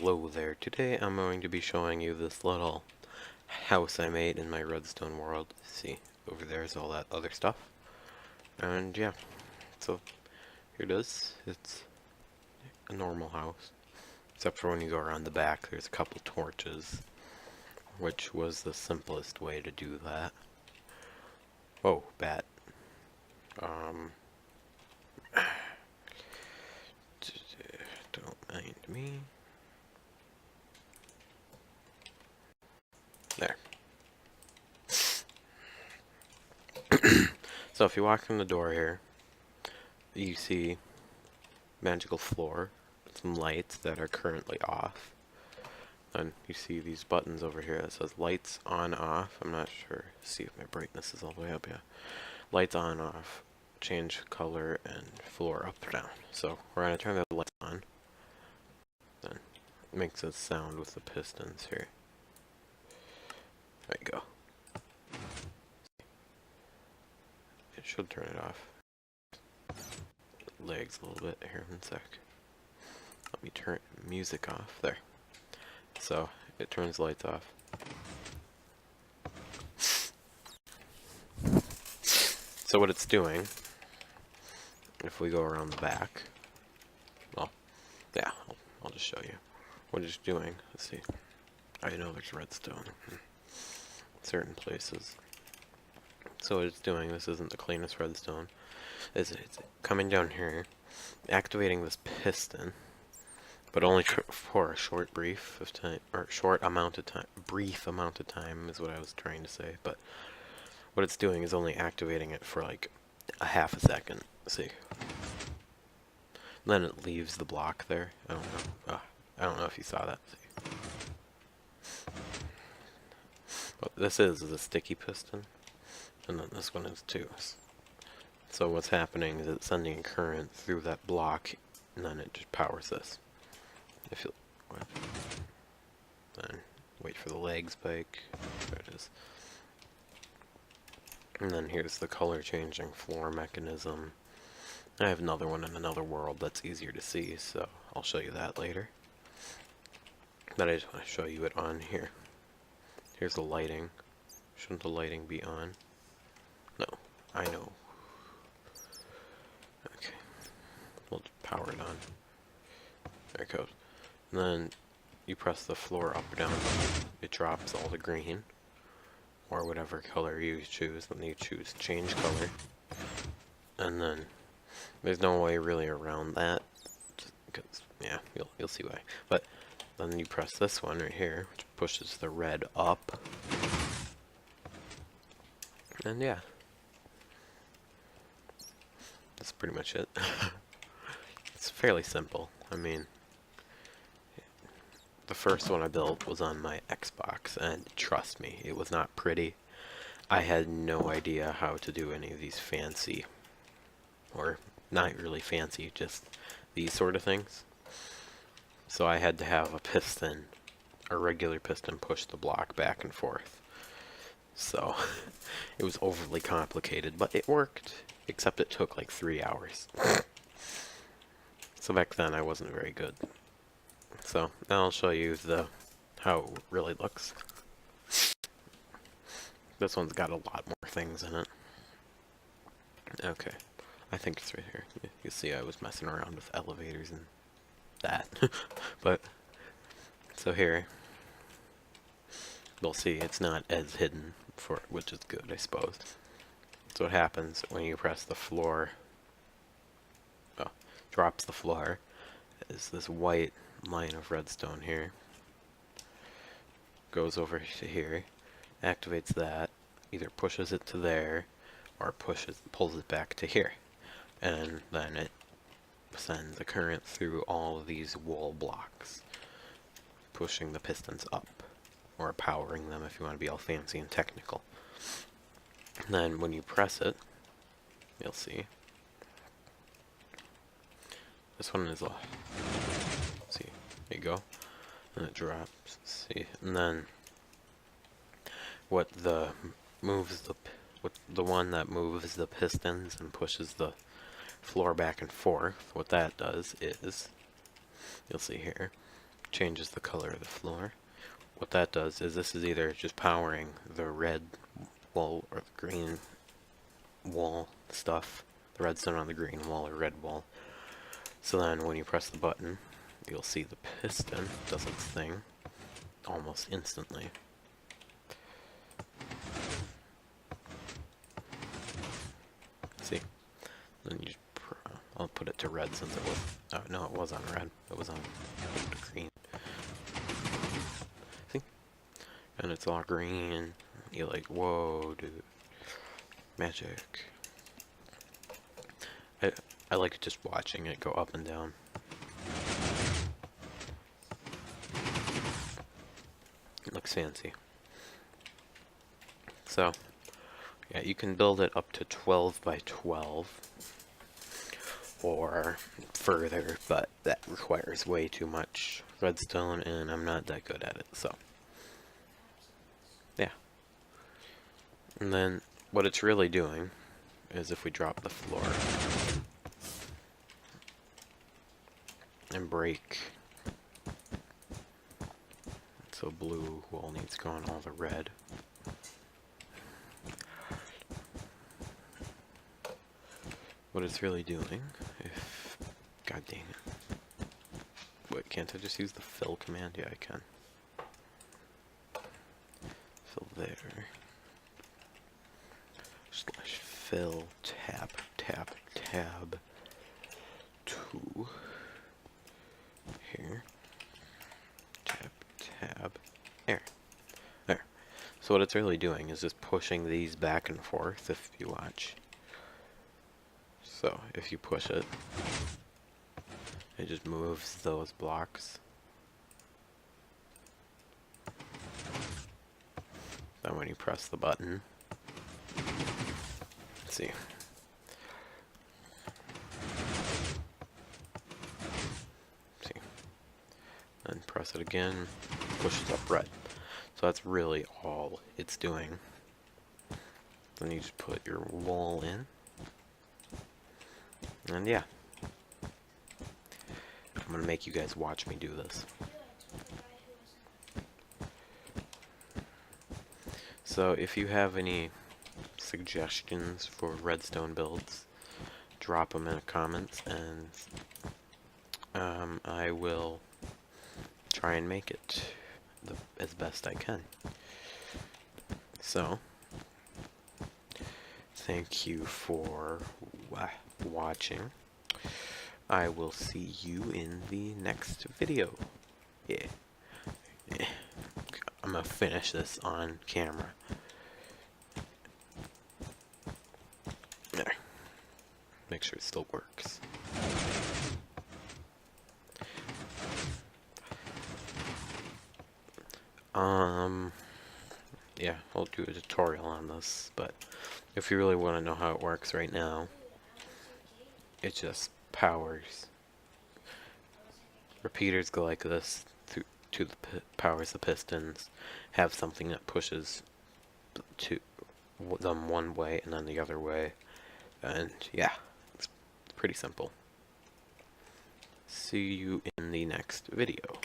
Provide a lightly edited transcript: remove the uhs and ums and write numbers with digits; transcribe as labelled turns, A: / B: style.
A: Hello there. Today I'm going to be showing you this little house I made in my Redstone world. See, over there is all that other stuff. And yeah, so here it is. It's a normal house. Except for when you go around the back, there's a couple torches, which was the simplest way to do that. Whoa, bat. Um, don't mind me. There. So if you walk in the door here, you see magical floor, some lights that are currently off. And you see these buttons over here that says lights on off. I'm not sure. See if my brightness is all the way up. Yeah. Lights on off. Change color and floor up down. So we're going to turn the lights on. Then it makes a sound with the pistons here. There you go. It should turn it off. Legs a little bit here in a sec. Let me turn music off. There. So it turns lights off. So what it's doing, if we go around the back, well, yeah, I'll just show you what it's doing. Let's see. I know there's redstone in certain places. So what it's doing, this isn't the cleanest redstone, is it's coming down here, activating this piston, but only for a short brief of time, or brief amount of time is what I was trying to say, but what it's doing is only activating it for like a half a second. See. Then it leaves the block there. I don't know. I don't know if you saw that. See. But this is a sticky piston, and then this one is too. So what's happening is it's sending current through that block, and then it just powers this. If you then wait for the leg spike. There it is. And then here's the color changing floor mechanism. I have another one in another world that's easier to see, so I'll show you that later. But I just want to show you it on here. Here's the lighting. Shouldn't the lighting be on? No, I know. Okay, we'll power it on. There it goes. And then you press the floor up or down, it drops all the green, or whatever color you choose. Then you choose change color, and then there's no way really around that, just because, yeah, you'll see why. But then you press this one right here, which pushes the red up, and yeah, that's pretty much it. It's fairly simple. I mean, the first one I built was on my Xbox, and trust me, it was not pretty. I had no idea how to do any of these fancy, or not really fancy, just these sort of things. So I had to have a piston, a regular piston, push the block back and forth. So it was overly complicated, but it worked, except it took like 3 hours. So back then I wasn't very good. So now I'll show you how it really looks. This one's got a lot more things in it. Okay, I think it's right here. You see I was messing around with elevators and that. But, so here, you'll see it's not as hidden, which is good, I suppose. So what happens when you press the floor, drops the floor, is this white line of redstone here, goes over to here, activates that, either pushes it to there, or pulls it back to here, and then it sends the current through all of these wall blocks, pushing the pistons up, or powering them if you want to be all fancy and technical. And then when you press it, you'll see this one is see, there you go, and it drops. See, and then the one that moves the pistons and pushes the floor back and forth, what that does is, you'll see here, changes the color of the floor. What that does is this is either just powering the red wall or the green wall stuff, the redstone on the green wall or red wall. So then when you press the button, you'll see the piston does its thing almost instantly. See? Then you I'll put it to red since it was, oh no, it was on red. It was on green. See? And it's all green. You're like, whoa, dude. Magic. I like just watching it go up and down. It looks fancy. So, yeah, you can build it up to 12 by 12 or further, but that requires way too much redstone and I'm not that good at it, so yeah. And then what it's really doing is if we drop the floor and break, so blue wall needs going all the red. What it's really doing, if, god dang it. Wait, can't I just use the fill command? Yeah, I can. Fill there. Slash fill, tab, tab, tab. 2. Here. Tab, tab. There. There. So what it's really doing is just pushing these back and forth if you watch. So if you push it, it just moves those blocks. Then when you press the button, let's see. See. Then press it again, pushes up red. So that's really all it's doing. Then you just put your wall in. And yeah, I'm gonna make you guys watch me do this. So if you have any suggestions for redstone builds, drop them in the comments and I will try and make it as best I can. So thank you for watching. I will see you in the next video. Yeah. I'm gonna finish this on camera. There. Make sure it still works. Yeah, I'll do a tutorial on this, but if you really want to know how it works right now, it just powers. Repeaters go like this powers the pistons, have something that pushes to them one way and then the other way, and yeah, it's pretty simple. See you in the next video.